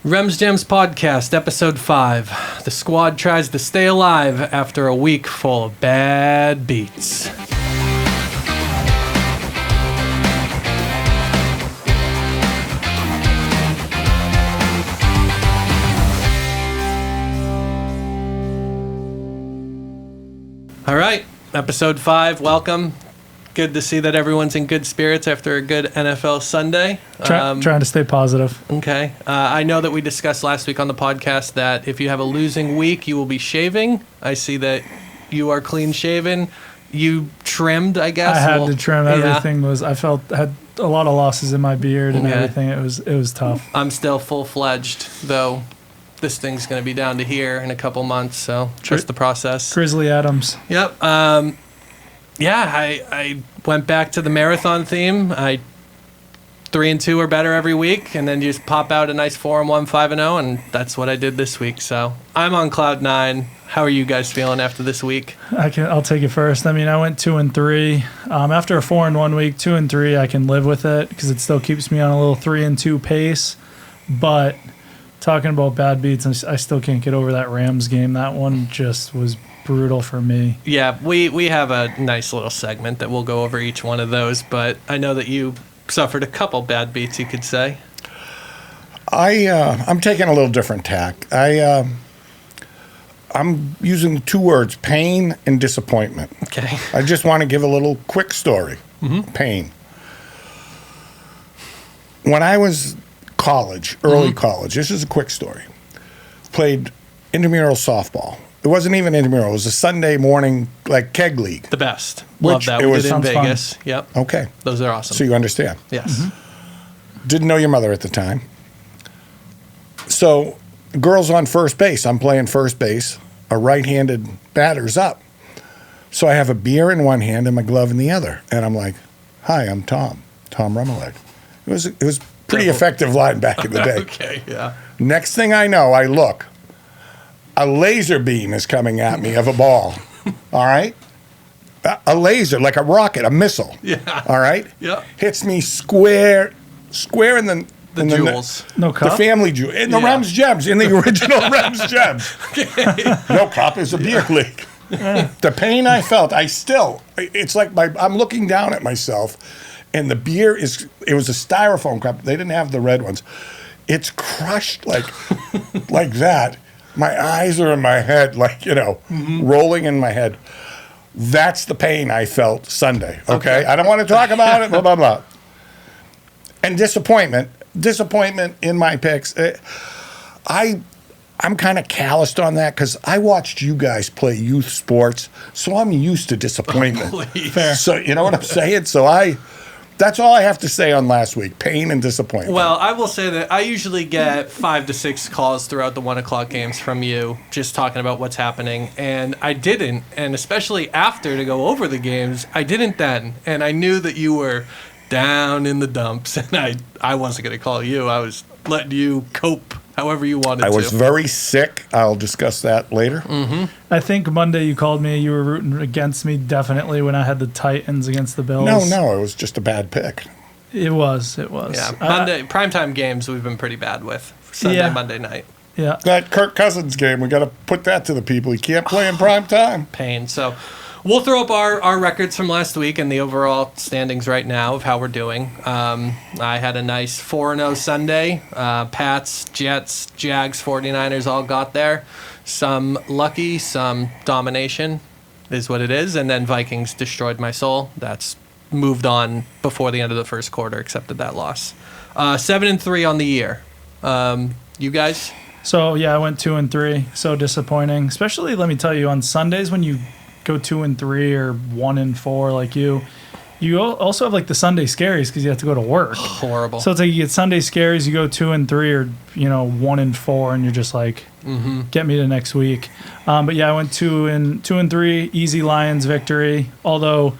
Rems Gems Podcast, Episode 5. The squad tries to stay alive after a week full of bad beats. All right, Episode 5, welcome. Good to see that everyone's in good spirits after a good NFL Sunday. Trying to stay positive. Okay. I know that we discussed last week on the podcast that if you have a losing week, you will be shaving. I see that you are clean shaven. You trimmed, I guess. I had to trim. Everything was. I had a lot of losses in my beard and everything. It was tough. I'm still full-fledged, though. This thing's going to be down to here in a couple months, so trust the process. Grizzly Adams. Yep. I went back to the marathon theme. 3-2 or better every week, and then you just pop out a nice 4-1, 5-0, and that's what I did this week. So I'm on cloud 9. How are you guys feeling after this week? I'll take it first. I mean, I went 2-3. After a 4-1 week, 2-3, I can live with it because it still keeps me on a little 3-2 pace. But talking about bad beats, I still can't get over that Rams game. That one just was brutal for me. Yeah, we have a nice little segment that we'll go over each one of those, but I know that you suffered a couple bad beats, you could say. I'm taking a little different tack. I'm using two words, pain and disappointment. Okay. I just want to give a little quick story. Mm-hmm. Pain. When I was early college, this is a quick story, played intramural softball. It wasn't even intramural. It was a Sunday morning, like, keg league. The best. Love that. We did in Vegas. Fun. Yep. Okay. Those are awesome. So you understand? Yes. Mm-hmm. Didn't know your mother at the time. So, girls on first base. I'm playing first base. A right-handed batter's up. So I have a beer in one hand and my glove in the other. And I'm like, hi, I'm Tom Rummeleg. It was pretty effective line back in the day. Okay, yeah. Next thing I know, I look. A laser beam is coming at me of a ball. All right? A laser, like a rocket, a missile. Yeah. All right? Yeah. Hits me square in the jewels. No cup? The family jewel. In the Rems Gems, in the original Rems Gems. Okay. No cup is a beer league. The pain I felt, it's like I'm looking down at myself, and the beer it was a styrofoam cup. They didn't have the red ones. It's crushed like that. My eyes are in my head, rolling in my head. That's the pain I felt Sunday, okay? I don't want to talk about it, blah, blah, blah. And disappointment in my picks. I'm kind of calloused on that because I watched you guys play youth sports, so I'm used to disappointment. Fair. So, you know what I'm saying? So that's all I have to say on last week, pain and disappointment. Well, I will say that I usually get 5 to 6 calls throughout the 1 o'clock games from you just talking about what's happening, and I didn't, and especially after to go over the games, I didn't then, and I knew that you were down in the dumps, and I wasn't going to call you. I was letting you cope however you wanted to. I was very sick. I'll discuss that later. Mm-hmm. I think Monday you called me. You were rooting against me definitely when I had the Titans against the Bills. No, it was just a bad pick. It was. Yeah, Monday primetime games we've been pretty bad with. Sunday, Monday night. Yeah. That Kirk Cousins game, we got to put that to the people. He can't play in prime time. Pain. So we'll throw up our records from last week and the overall standings right now of how we're doing. I had a nice 4-0 Sunday. Pats, Jets, Jags, 49ers all got there. Some lucky, some domination is what it is. And then Vikings destroyed my soul. That's moved on before the end of the first quarter, accepted that loss. 7-3 on the year. You guys? So, yeah, I went 2-3. So disappointing. Especially, let me tell you, on Sundays when you go 2-3 or 1-4 like you also have like the Sunday scaries because you have to go to work. Horrible. So it's like you get Sunday scaries, you go 2-3 or 1-4, and you're just like, get me to next week. But yeah, I went 2-3, easy Lions victory. Although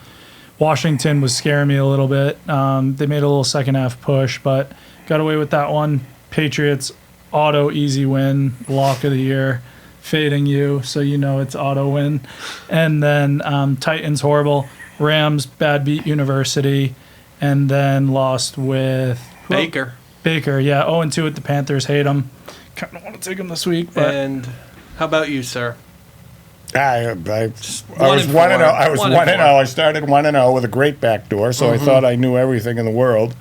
Washington was scaring me a little bit. They made a little second half push, but got away with that one. Patriots auto easy win, lock of the year. Fading you, so it's auto win. And then Titans horrible, Rams bad beat University, and then lost with Baker. Baker, yeah, 0-2 with the Panthers. Hate him. Kind of want to take him this week, but And how about you, sir? I was 1-4. 1-0. I was 1-4. 1-0. I started 1-0 with a great backdoor, so I thought I knew everything in the world.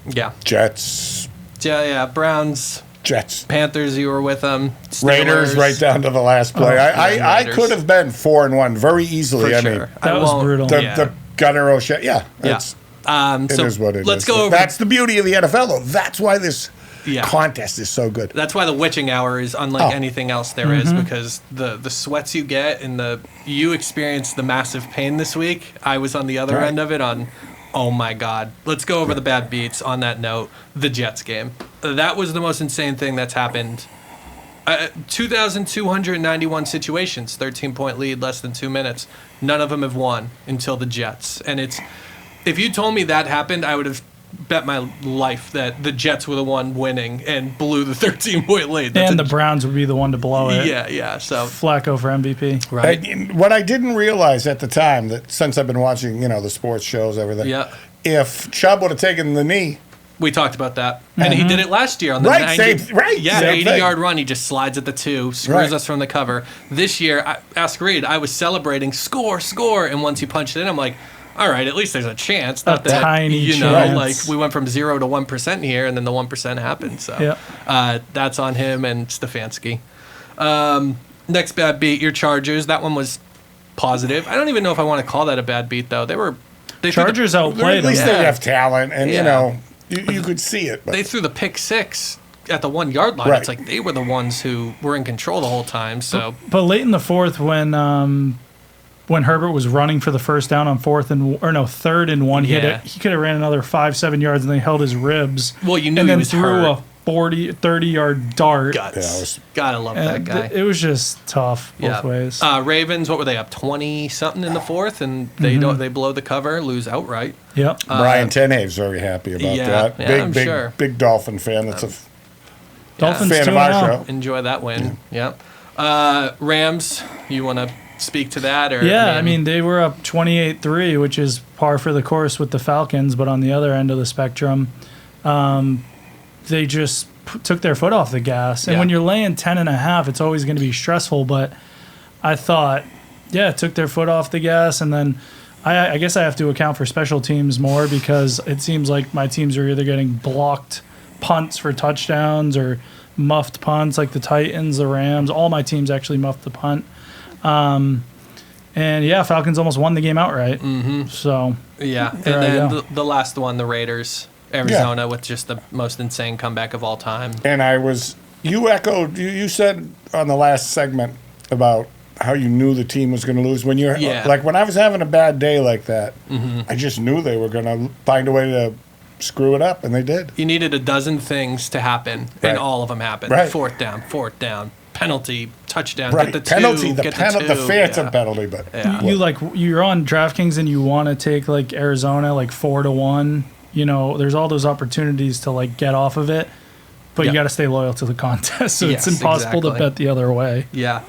Yeah. Jets, Yeah, Browns, Jets, Panthers, you were with them. Raiders, Steelers. right down to the last play. I Raiders. could have been 4-1 very easily. For I sure. mean, that I was won't- brutal. the Gunner O'Shea. Yeah, it's, It it is what it is. let's go over. That's the beauty of the NFL, though. That's why this Yeah. contest is so good. That's why the witching hour is unlike Oh. anything else there is, because the sweats you get and you experience the massive pain this week. I was on the other Right. end of it on, oh my God. Let's go over the bad beats on that note. The Jets game. That was the most insane thing that's happened. 2,291 situations, 13-point lead, less than 2 minutes. None of them have won until the Jets. And if you told me that happened, I would have bet my life that the Jets were the one winning and blew the 13-point lead. That's and the Browns would be the one to blow it. yeah. So Flacco for MVP. right, What I didn't realize at the time, that since I've been watching, the sports shows, everything, yeah. if Chubb would have taken the kney, We talked about that, and he did it last year on the Right, 90, same- right, yeah, same 80-yard run. He just slides at the 2, screws Right. us from the cover. This year, ask Reed, I was celebrating score, and once he punched it in, I'm like, all right, at least there's a chance. Not A that tiny like chance. we went from 0 to 1% here, and then the 1% happened. So that's on him and Stefanski. Next bad beat, your Chargers. That one was positive. I don't even know if I want to call that a bad beat though. They Chargers at outplayed least them. they have talent, and Yeah. you could see it. But They threw the pick 6 at the 1-yard line. Right. It's like they were the ones who were in control the whole time. So But late in the fourth, when Herbert was running for the first down on third and 1, Yeah. he could have ran another 5-7 yards, and they held his ribs. Well, you knew and he then was threw hurt. a 30-yard dart. guts. Yeah, it was- Gotta love that And guy. it was just tough both Yeah. ways. Ravens, what were they up 20 something in the fourth, and they blow the cover, lose outright. Yep. Brian Tenhave's very happy about yeah, that. yeah, Big, I'm big, sure. big Dolphin fan. That's a Dolphins fan of our 2-0. show. Enjoy that win. Yeah. Rams, you want to speak to that? Or Yeah, I mean, they were up 28-3, which is par for the course with the Falcons, but on the other end of the spectrum, they just took their foot off the gas. And Yeah. when you're laying 10.5, it's always going to be stressful, but I thought, took their foot off the gas, and then I guess I have to account for special teams more because it seems like my teams are either getting blocked punts for touchdowns or muffed punts, like the Titans, the Rams. All my teams actually muffed the punt. And Falcons almost won the game outright. Mm-hmm. So yeah. There I And go. then the last one, the Raiders, Arizona, with just the most insane comeback of all time. And you echoed, you said on the last segment about how you knew the team was going to lose. When you're like, when I was having a bad day like that, I just knew they were going to find a way to screw it up, and they did. You needed a dozen things to happen, Right. and all of them happened. Right. Fourth down, penalty, touchdown, Right, get the penalty, 2, the get penalty, the the 2. phantom yeah. penalty, but Yeah. you're on DraftKings and you want to take like Arizona like 4-1. There's all those opportunities to like get off of it, but Yep. you got to stay loyal to the contest. So Yes, it's impossible exactly. to bet the other way. Yeah.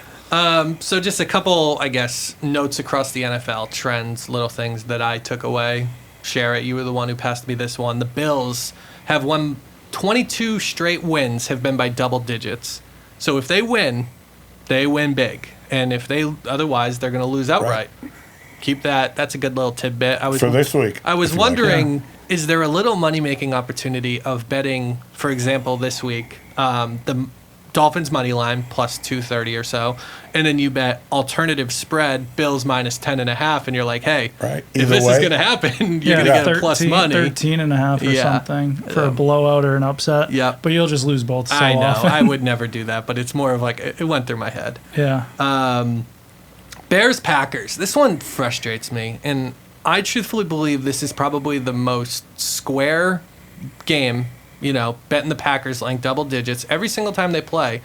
So just a couple, I guess, notes across the NFL, trends, little things that I took away. Share it. You were the one who passed me this one. The Bills have won 22 straight wins have been by double digits. So if they win big. And if otherwise, they're going to lose outright. Keep that. That's a good little tidbit. for this week. I was if you like. wondering, is there a little money-making opportunity of betting, for example, this week, the Dolphins money line plus 230 or so, and then you bet alternative spread Bills minus 10.5, and you're like, hey, Right. if Either this is way. going to happen, you're going to get a plus money. 13.5 or Yeah. something for a blowout or an upset. Yep. But you'll just lose both so I know. often. I would never do that, but it's more of like it went through my head. Yeah. Bears Packers. This one frustrates me, and I truthfully believe this is probably the most square game. Betting the Packers like double digits every single time they play.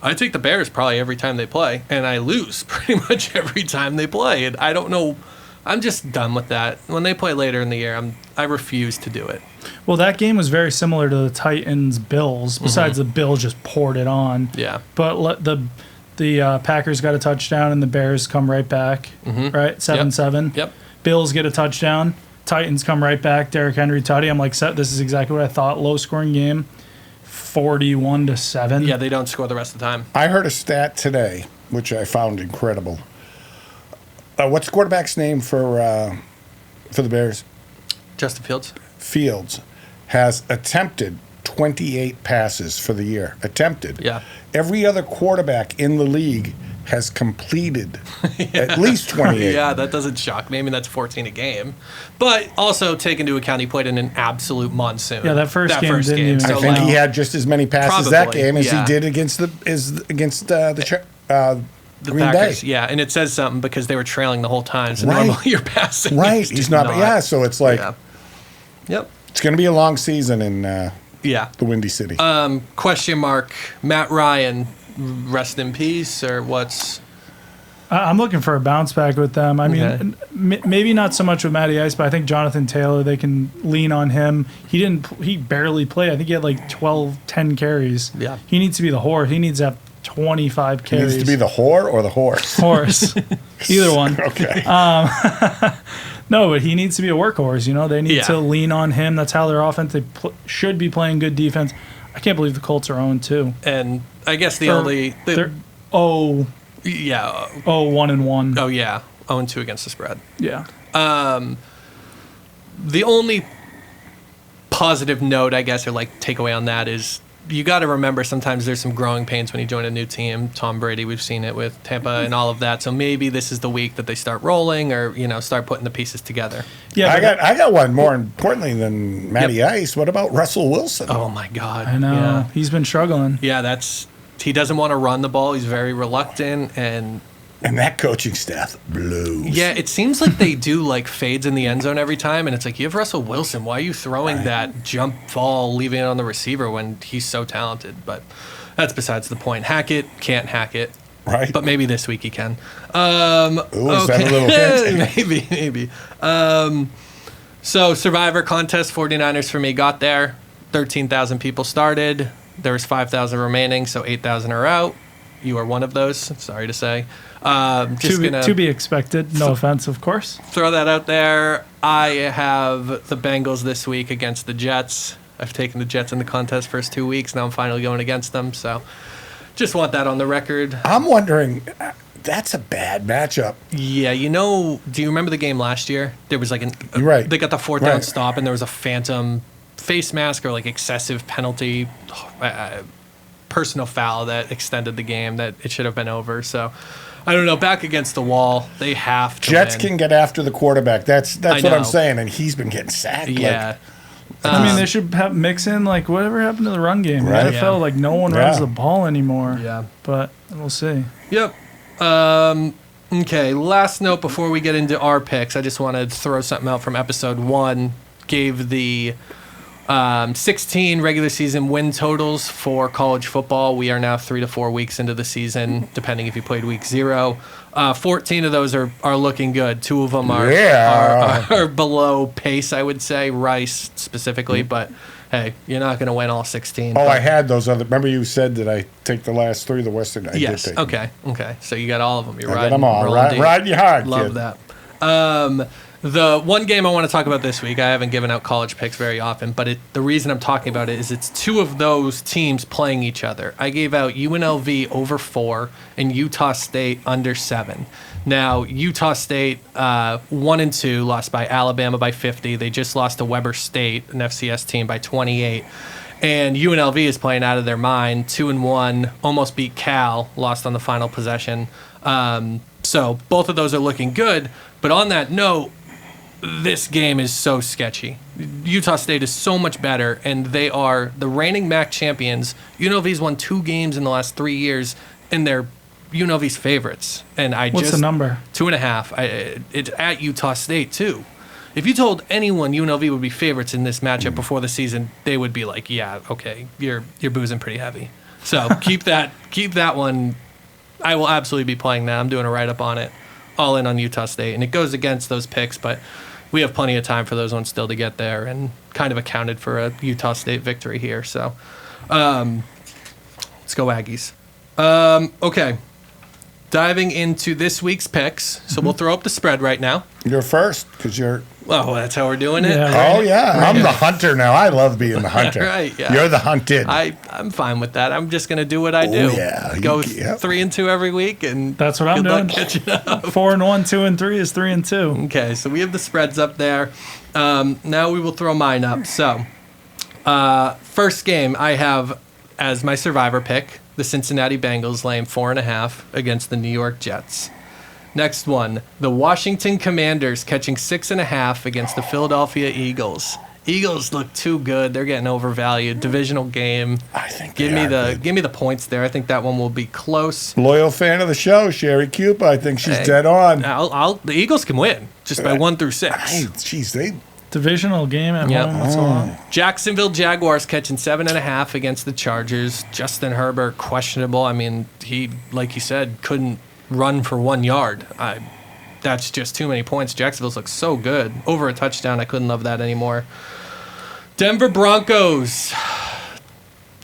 I take the Bears probably every time they play, and I lose pretty much every time they play. And I don't know. I'm just done with that. When they play later in the year, I refuse to do it. Well, that game was very similar to the Titans-Bills, besides the Bills just poured it on. Yeah. But the Packers got a touchdown, and the Bears come right back, right? 7-7. Yep. Bills get a touchdown. Titans come right back. Derrick Henry, tutty. I'm like, this is exactly what I thought. Low scoring game, 41-7. Yeah, they don't score the rest of the time. I heard a stat today, which I found incredible. What's the quarterback's name for the Bears? Justin Fields. Fields has attempted 28 passes for the year. Attempted. Yeah. Every other quarterback in the league has completed at least 28. Yeah, that doesn't shock me. I mean, that's 14 a game. But also take into account he played in an absolute monsoon. Yeah, that first game didn't even- I So, think like, he had just as many passes that Probably, game as yeah. he did against the the Green Packers, Bay. yeah, and it says something because they were trailing the whole time. So Right. normally you're passing. Right, He's he's just not. Yeah, so it's like Yeah. Yep. it's going to be a long season in Yeah. the Windy City. Question mark. Matt Ryan, rest in peace, or what's? I'm looking for a bounce back with them. I mean, Okay. maybe not so much with Matty Ice, but I think Jonathan Taylor, they can lean on him. He barely played. I think he had like 10 carries. Yeah. He needs to be the horse. He needs to have 25 He carries. needs to be the whore or the horse. horse. Either one. Okay. No, but he needs to be a workhorse. They need Yeah. to lean on him. That's how their offense. They should be playing good defense. I can't believe the Colts are 0-2. And I guess the They're- only. They're 0-1-1. Yeah. 1. Oh yeah. 0-2 against the spread. Yeah. The only positive note, I guess, or like takeaway on that is you got to remember sometimes there's some growing pains when you join a new team. Tom Brady, we've seen it with Tampa and all of that. So maybe this is the week that they start rolling or start putting the pieces together. Yeah. I got one more importantly than Matty Ice. What about Russell Wilson? Oh my God! I know. Yeah, He's been struggling. he doesn't want to run the ball. He's very reluctant and. And that coaching staff blows. Yeah, it seems like they do like fades in the end zone every time, and it's like you have Russell Wilson. Why are you throwing that jump ball, leaving it on the receiver when he's so talented? But that's besides the point. Hackett can't hack it, Right. but maybe this week he can. Ooh, is that a little hint? maybe. So Survivor contest, 49ers for me got there. 13,000 people started. There was 5,000 remaining, so 8,000 are out. You are one of those. Sorry to say. Just gonna To be expected. No offense, of course. throw that out there. I have the Bengals this week against the Jets. I've taken the Jets in the contest first 2 weeks. Now I'm finally going against them. So just want that on the record. I'm wondering, that's a bad matchup. Yeah, do you remember the game last year? There was like You're right. They got the fourth down Right. stop, and there was a phantom face mask or like excessive penalty, personal foul that extended the game that it should have been over. So I don't know. Back against the wall, they have to Jets win. can get after the quarterback. That's I what know. I'm saying, and he's been getting sacked. Yeah. I mean, they should mix in like whatever happened to the run game. Right. The NFL, like no one runs Yeah. the ball anymore. Yeah. But we'll see. Yep. Okay, last note before we get into our picks, I just wanted to throw something out from episode 1. Gave the 16 regular season win totals for college football. We are now 3 to 4 weeks into the season, depending if you played week 0. 14 of those are looking good. 2 of them are below pace, I would say, Rice specifically, but hey, you're not going to win all 16. Oh, but- I had those other. Remember you said that I take the last 3 of the Western. I Yes. did take them. Okay. So you got all of them. You're I riding got them all. rolling deep. Riding you hard, Love kid. that. The one game I want to talk about this week, I haven't given out college picks very often, but the reason I'm talking about it is it's 2 of those teams playing each other. I gave out UNLV over 4 and Utah State under 7. Now, Utah State 1-2 lost by Alabama by 50. They just lost to Weber State, an FCS team, by 28. And UNLV is playing out of their mind, 2-1, almost beat Cal, lost on the final possession. So both of those are looking good. But on that note, this game is so sketchy. Utah State is so much better, and they are the reigning MAC champions. UNLV's won 2 games in the last 3 years, and they're UNLV's favorites. And What's the number? 2.5. It's at Utah State too. If you told anyone UNLV would be favorites in this matchup before the season, they would be like, "Yeah, okay, you're boozing pretty heavy." So keep that one. I will absolutely be playing that. I'm doing a write up on it, all in on Utah State, and it goes against those picks, but we have plenty of time for those ones still to get there, and kind of accounted for a Utah State victory here. So let's go Aggies. Okay. Diving into this week's picks. So we'll throw up the spread right now. You're first because you're Oh, that's how we're doing it? Yeah. Oh yeah, I'm the hunter now. I love being the hunter. Right, yeah. You're the hunted. I'm fine with that. I'm just going to do what I do. yeah. Go Yep. 3-2 every week, and That's what I'm good doing. luck catching up. 4-1, 2-3 is 3-2. Okay, so we have the spreads up there. Now we will throw mine up. So, first game I have as my survivor pick, the Cincinnati Bengals laying 4.5 against the New York Jets. Next one, the Washington Commanders catching 6.5 against the Philadelphia Eagles. Eagles look too good. They're getting overvalued. Divisional game. I think Give they me are the good. give me the points there. I think that one will be close. Loyal fan of the show, Sherry Cupa. I think she's dead on. The Eagles can win just by 1 through 6. Jeez, they. Divisional game at Yep. home. That's a lot. Jacksonville Jaguars catching 7.5 against the Chargers. Justin Herbert questionable. I mean, he, like you said, couldn't run for 1 yard. That's just too many points. Jacksonville's look so good. Over a touchdown, I couldn't love that anymore. Denver Broncos.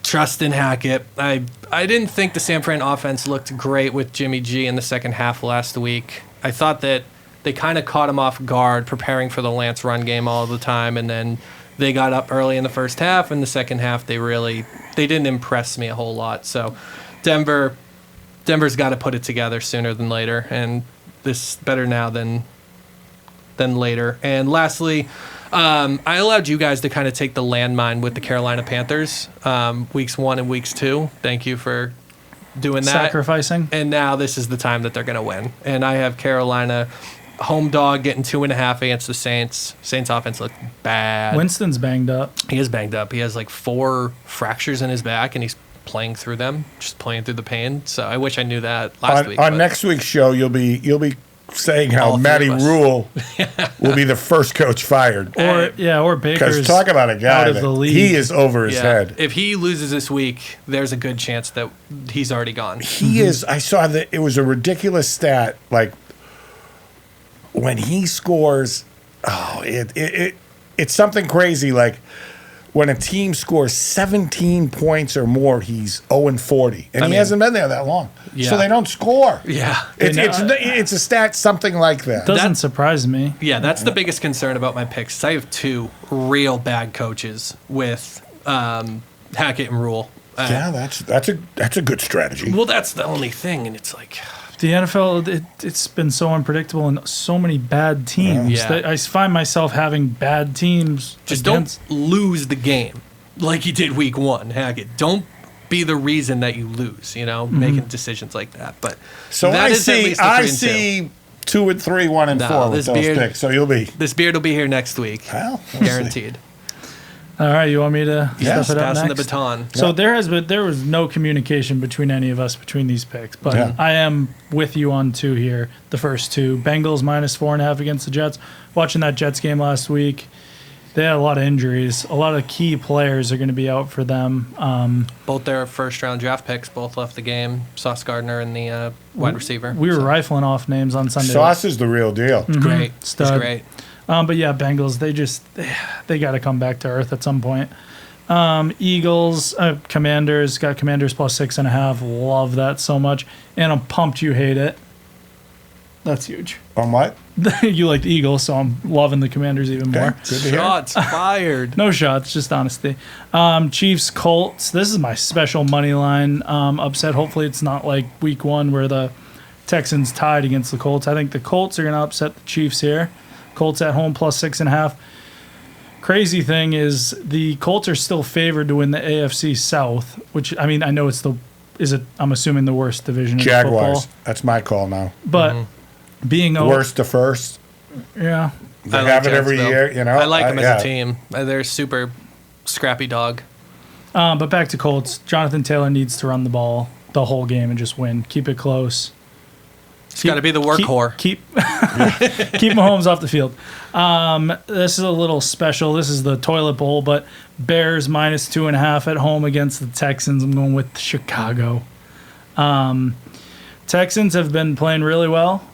Trust in Hackett. I didn't think the San Fran offense looked great with Jimmy G in the second half last week. I thought that they kind of caught him off guard preparing for the Lance run game all the time, and then they got up early in the first half. In the second half, they didn't impress me a whole lot. So Denver's got to put it together sooner than later, and this better now than later. And lastly, I allowed you guys to kind of take the landmine with the Carolina Panthers, weeks 1 and weeks 2. Thank you for doing that. Sacrificing. And now this is the time that they're going to win. And I have Carolina home dog getting 2.5 against the Saints. Saints offense looked bad. Winston's banged up. He is banged up. He has like 4 fractures in his back, and he's playing through them, just playing through the pain. So I wish I knew that last week. On but- next week's show, you'll be saying how All three Matty of us. Rule will be the first coach fired. Or Baker's Because talk about a guy out of that the league. he is over his Yeah. head. If he loses this week, there's a good chance that he's already gone. He is. I saw that it was a ridiculous stat. Like when he scores, it's something crazy. Like when a team scores 17 points or more, he's 0-40, and I he mean- hasn't been there that long. Yeah. So they don't score. Yeah. It's a stat something like that. Doesn't surprise me. Yeah, that's the biggest concern about my picks. I have 2 real bad coaches with Hackett and Rule. Yeah, that's a good strategy. Well, that's the only thing, and it's like, The NFL, it's been so unpredictable and so many bad teams. Yeah. That I find myself having bad teams. just against, don't lose the game like you did week 1, Hackett. Don't be the reason that you lose, making decisions like that. But So that I is at see. least a I 3 and 2. see 2 and 3, 1 and No, 4 with this those beard- picks. So you'll be. This beard will be here next week. Well, we'll see. Guaranteed. All right, you want me to Yes, step it up Passing next? the baton. So there was no communication between any of us between these picks, but Yeah. I am with you on 2 here. The first 2, Bengals minus 4.5 against the Jets. Watching that Jets game last week, they had a lot of injuries. A lot of key players are going to be out for them. Both their first-round draft picks both left the game. Sauce Gardner and the wide receiver. We were So, rifling off names on Sunday. Sauce is the real deal. great. He's Stud. great. But yeah, Bengals, they got to come back to earth at some point. Eagles, Commanders, got Commanders plus 6.5. Love that so much. And I'm pumped you hate it. That's huge. On what? You like the Eagles, so I'm loving the Commanders even more. Okay, good to hear. Shots fired. No shots, just honesty. Chiefs, Colts. This is my special money line upset. Hopefully, it's not like week 1 where the Texans tied against the Colts. I think the Colts are going to upset the Chiefs here. Colts at home plus 6.5. Crazy thing is the Colts are still favored to win the AFC South, which I mean I know it's I'm assuming the worst division in Jaguars. football, That's my call now. but being Worst to first. yeah. They I like have it every Jacksonville. year. I like them yeah. as a team. They're super scrappy dog. But back to Colts. Jonathan Taylor needs to run the ball the whole game and just win. Keep it close. It's got to be the workhorse. Keep Mahomes off the field. This is a little special. This is the toilet bowl, but Bears minus 2.5 at home against the Texans. I'm going with Chicago. Texans have been playing really well.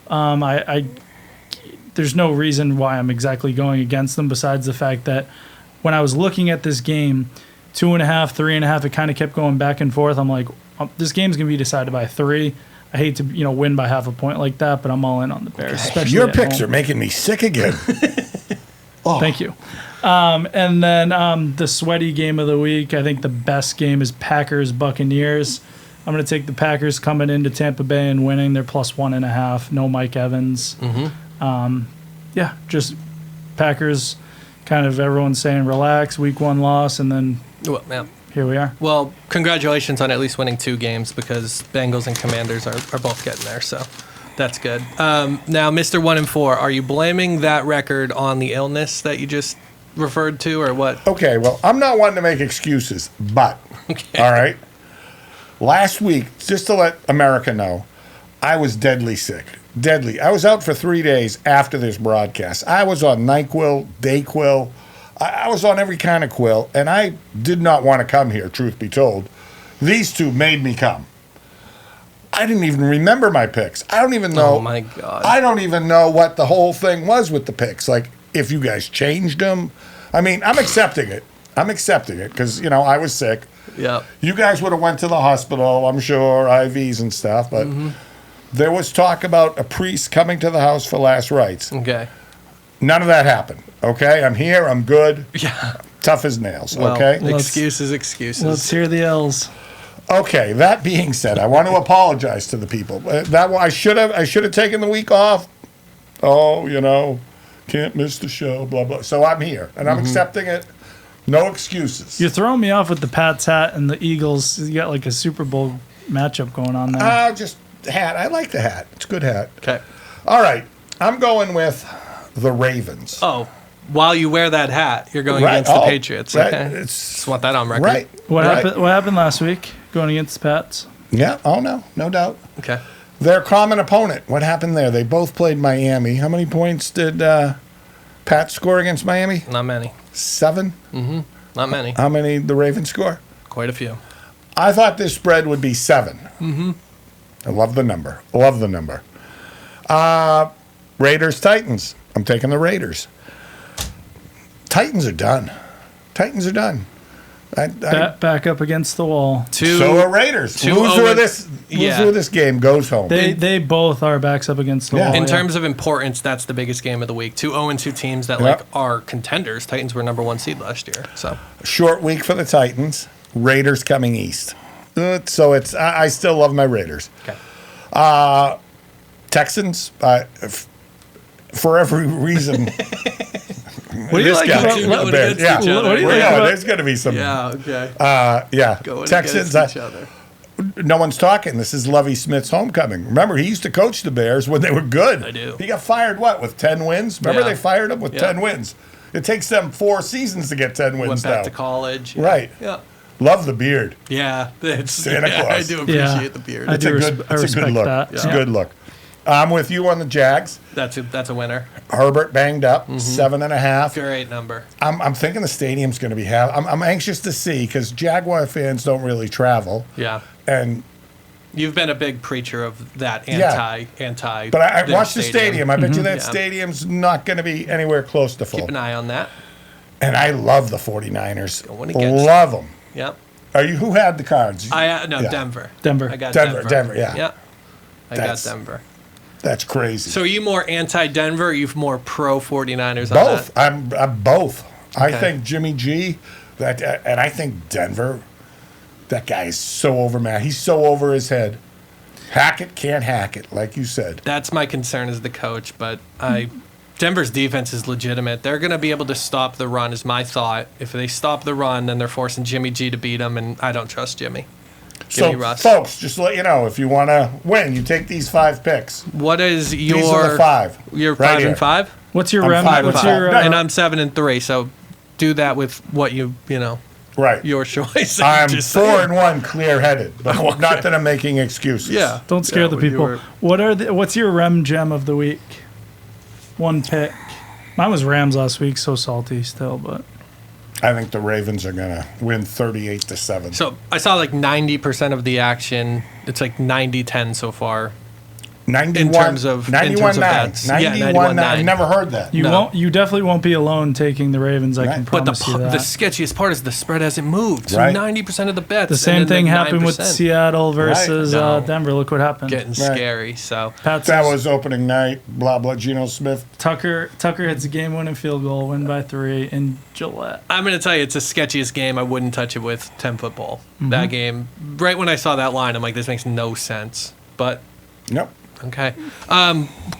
There's no reason why I'm exactly going against them besides the fact that when I was looking at this game, 2.5, 3.5, it kind of kept going back and forth. I'm like, this game's going to be decided by 3. I hate to win by half a point like that, but I'm all in on the Bears. Especially Your at picks home. are making me sick again. Thank you. And then the sweaty game of the week, I think the best game is Packers-Buccaneers. I'm going to take the Packers coming into Tampa Bay and winning. They're plus 1.5. No Mike Evans. Yeah, just Packers, kind of everyone's saying relax, week 1 loss, and then Well, yeah. here we are. Well, congratulations on at least winning 2 games because Bengals and Commanders are both getting there, so that's good. Now, Mr. 1-4, are you blaming that record on the illness that you just referred to, or what? Okay, well, I'm not one to make excuses, but, all right, last week, just to let America know, I was deadly sick. Deadly. I was out for 3 days after this broadcast. I was on NyQuil, Dayquil. I was on every kind of quill, and I did not want to come here, truth be told. These two made me come. I didn't even remember my picks. I don't even know. Oh, my God. I don't even know what the whole thing was with the picks. Like, if you guys changed them. I mean, I'm accepting it. I'm accepting it because, I was sick. Yeah. You guys would have went to the hospital, I'm sure, IVs and stuff, but there was talk about a priest coming to the house for last rites. Okay. None of that happened. Okay, I'm here. I'm good. Yeah. Tough as nails. Well, Okay. excuses. Let's hear the L's. Okay. That being said, I want to apologize to the people. I should have taken the week off. Oh, can't miss the show. Blah blah. So I'm here and I'm accepting it. No excuses. You're throwing me off with the Pats hat and the Eagles. You got like a Super Bowl matchup going on there. Just hat. I like the hat. It's a good hat. Okay. All right. I'm going with the Ravens. Oh, while you wear that hat, you're going Right. against the Oh, Patriots. right. Okay. Just want that on record. Right. What right. happened? What happened last week going against the Pats? Yeah. Oh no. No doubt. Okay. Their common opponent. What happened there? They both played Miami. How many points did Pat score against Miami? Not many. 7. Not many. How many did the Ravens score? Quite a few. I thought this spread would be 7. I love the number. Love the number. Raiders, Titans. I'm taking the Raiders. Titans are done. Titans are done. Back up against the wall. So are Raiders. Loser of this game goes home. They both are backs up against the Yeah. wall. In terms of importance, that's the biggest game of the week. 2 0-2 teams that are contenders. Titans were number 1 seed last year. So Short week for the Titans. Raiders coming east. So I still love my Raiders. okay. Texans, for every reason. What do you like about going Bears? against each other? What do you like about- There's going to be some. Yeah. Okay. Going Texans. against each other. No one's talking. This is Lovie Smith's homecoming. Remember, he used to coach the Bears when they were good. I do. He got fired, with 10 wins? Remember, Yeah. they fired him with Yeah. 10 wins. It takes them 4 seasons to get 10 wins Went back now. to college. Yeah. Right. Yeah. Love the beard. Yeah. It's, Santa yeah, Claus. I do appreciate the beard. I It's do a good, I it's a respect good look. that. It's a good look. I'm with you on the Jags. That's a winner. Herbert banged up, 7.5. Great number. I'm thinking the stadium's going to be half. I'm anxious to see because Jaguar fans don't really travel. Yeah. And You've been a big preacher of that Yeah. anti. but I their watched the stadium. I bet you that Yeah. stadium's not going to be anywhere close to full. Keep an eye on that. And I love the 49ers. Going against Love them. Yep. Who had the cards? Yeah. Denver. Denver. I got Denver, Denver. Denver, yeah. Yeah. I That's- got Denver. That's crazy. So are you more anti-Denver or are you more pro-49ers on Both. that? I'm both. I Okay. think Jimmy G, and I think Denver, that guy is so overmatched. He's so over his head. Hackett can't hack it, like you said. That's my concern as the coach, but Denver's defense is legitimate. They're going to be able to stop the run is my thought. If they stop the run, then they're forcing Jimmy G to beat them, and I don't trust Jimmy. Give So, me Russ. folks, just to let you know, if you want to win, you take these 5 picks. What is your... These are the 5. You're right 5 here. and 5? What's your I'm rem? 5 and What's 5. your No, And I'm 7 and 3, so do that with what you know, Right. your choice. I'm Just 4 saying. and 1 clear-headed, but not that I'm making excuses. Yeah. Don't scare Yeah, the when you people. were- What's your rem gem of the week? One pick. Mine was Rams last week. So salty still, but I think the Ravens are going to win 38-7. So I saw like 90% of the action. It's like 90-10 so far. 91, in terms of 91 9. bets. 91 9. I've never heard that. You No. won't. You definitely won't be alone taking the Ravens. I can But promise you that. the sketchiest part is the spread hasn't moved. So Right. 90% of the bets. The same and then thing the happened with 9%. Seattle versus No. Denver. Look what happened. Getting scary. So Pats That was opening night. Blah blah. Geno Smith. Tucker hits a game-winning field goal, win by 3 in Gillette. I'm going to tell you, it's the sketchiest game. I wouldn't touch it with 10 football. Mm-hmm. That game, right when I saw that line, I'm like, this makes no sense. But Yep. okay.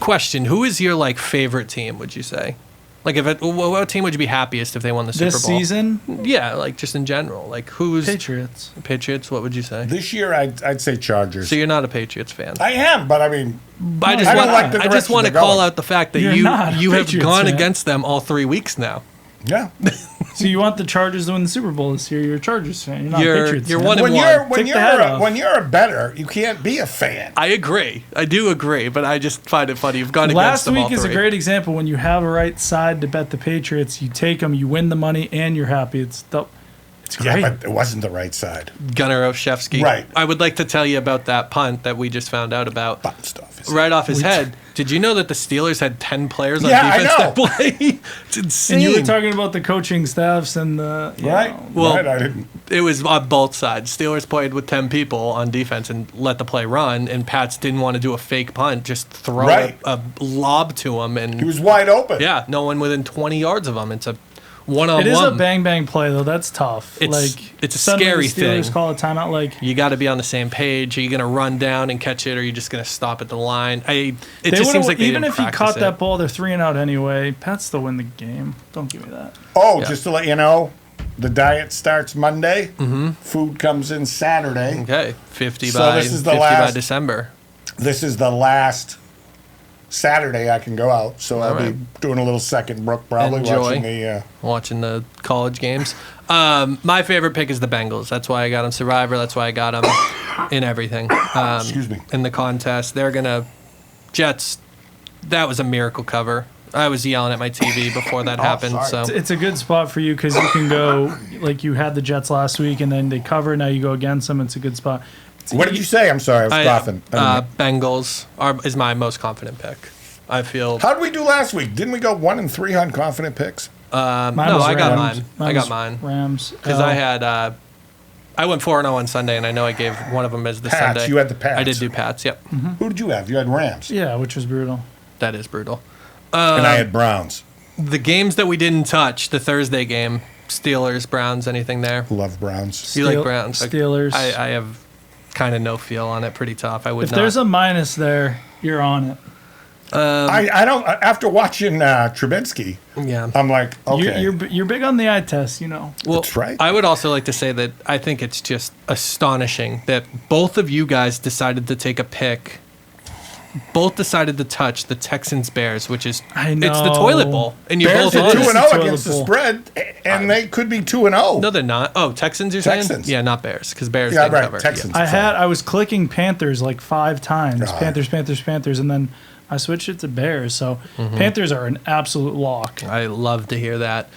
Question: who is your favorite team? Would you say? What team would you be happiest if they won the Super Bowl? This season, Yeah, just in general. Who's Patriots. Patriots? What would you say? This year, I'd say Chargers. So you're not a Patriots fan. I am, but I mean, I just I don't want, like the I just direction want to they're call going. out the fact that You're not a you have Patriots gone fan. against them all 3 weeks now. yeah. So you want the Chargers to win the Super Bowl this year? You're a Chargers fan. You're not a Patriots you're fan. one and When one. you're when Take the you're hat a, off. when you're a bettor, you can't be a fan. I agree. I do agree, but I just find it funny. You've gone against Last them all week is a three. great example. When you have a right side to bet the Patriots, you take them, you win the money, and you're happy. It's great. Yeah, but it wasn't the right side. Gunnar Olszewski. Right. I would like to tell you about that punt that we just found out about. Button stuff. Right off his head. Did you know that the Steelers had 10 players on Yeah, I defense that know. play? It's insane. And you were talking about the coaching staffs and the Right. Well, right. I didn't. It was on both sides. Steelers played with 10 people on defense and let the play run, and Pats didn't want to do a fake punt, just throw Right. a lob to him. And He was wide open. yeah, no one within 20 yards of him. It's a one-on-one. It is a bang bang play though. That's tough. It's a suddenly scary the Steelers thing. call a timeout. You got to be on the same page. Are you going to run down and catch it, or are you just going to stop at the line? It they just seems would've- like they even didn't if he practice caught it. that ball, they're 3 and out anyway. Pats still win the game. Don't give me that. Oh, Yeah. just to let you know, the diet starts Monday. Mm-hmm. Food comes in Saturday. Okay, 50 So by this is the 50 by last- December. This is the last Saturday I can go out, so I'll right. be doing a little second brook, probably Enjoy. watching the. Watching the college games. My favorite pick is the Bengals. That's why I got them Survivor. That's why I got them in everything. Excuse me. In the contest, they're gonna Jets. That was a miracle cover. I was yelling at my TV before that happened. sorry. So It's a good spot for you because you can go like you had the Jets last week and then they cover. Now you go against them. It's a good spot. What did you say? I'm sorry, I was coughing. Bengals is my most confident pick. I feel. How did we do last week? Didn't we go 1 and 3 on confident picks? Mine no, was I got Rams. mine. I got was mine. Rams. Because I had, I went 4-0 on Sunday, and I know I gave one of them as the Pats. Sunday. You had the Pats. I did do Pats. Yep, Who did you have? You had Rams, Yeah, which was brutal. that is brutal. and I had Browns. The games that we didn't touch, the Thursday game, Steelers, Browns, anything there? Love Browns. You like Steel- Browns? Steelers. I have kind of no feel on it. Pretty tough. I would If not. there's a minus there, you're on it. I don't. After watching Trubinsky, yeah. I'm like, okay, You're big on the eye test, you know. Well, That's right. I would also like to say that I think it's just astonishing that both of you guys decided to take a pick. Both decided to touch the Texans Bears, which is I know. it's the toilet bowl, and you're Bears both are on 2 it. and 0 Toilet against the bowl. spread, and they could be 2 and 0. No, they're not. Oh, Texans, you're saying? Texans. Yeah, not Bears, because Bears Yeah, didn't right, cover. Texans. Yeah. I was clicking Panthers like 5 times. Ah. Panthers, and then I switched it to Bears. So Mm-hmm. Panthers are an absolute lock. I love to hear that.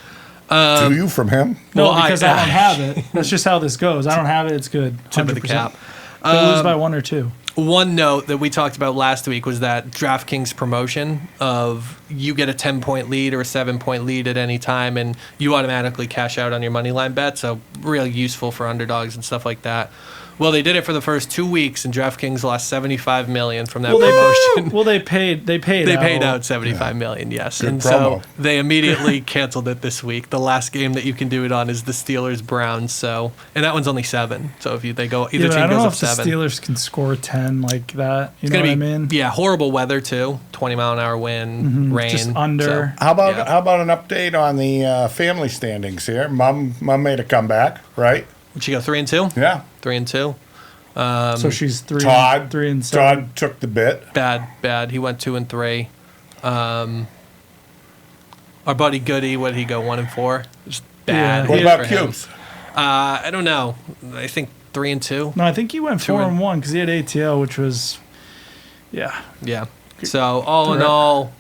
Do you from him? No, Well, because I don't have it. That's just how this goes. I don't have it. It's good. Tip of the 100%. cap. They lose by 1 or 2. One note that we talked about last week was that DraftKings promotion of you get a 10-point lead or a 7-point lead at any time, and you automatically cash out on your money line bet. So real useful for underdogs and stuff like that. Well, they did it for the first 2 weeks, and DraftKings lost $75 million from that promotion. Well, they paid. They paid. They paid out $75 million, yes. Good and promo. so they immediately canceled it this week. The last game that you can do it on is the Steelers Browns. So, and that one's only 7. So if they go, either Yeah, but I team don't know goes if up the 7. Steelers can score 10 like that. You It's know gonna what be I mean? yeah, horrible weather too. 20-mile-an-hour wind, rain. Just under. How about Yeah. how about an update on the family standings here? Mom made a comeback, right? Would she go 3-2? Yeah. 3-2. So she's 3 Todd 3 and 7. Todd took the bit. Bad. He went 2-3. Our buddy Goody, what did he go 1-4? Just bad. Yeah. What Yeah, about for him. Cubes? I don't know. I think 3-2. No, I think he went 2 4 and- and 1 because he had ATL, which was, yeah. Yeah. So all in all,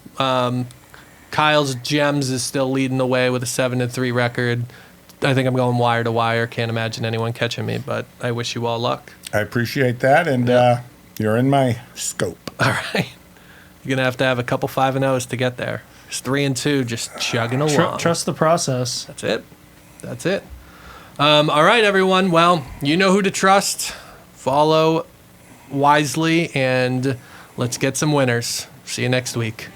Kyle's Gems is still leading the way with a 7-3 record. I think I'm going wire to wire. Can't imagine anyone catching me, but I wish you all luck. I appreciate that, and you're in my scope. All right. You're going to have a couple 5-0s to get there. It's 3-2, just chugging along. Trust the process. That's it. All right, everyone. Well, you know who to trust. Follow wisely, and let's get some winners. See you next week.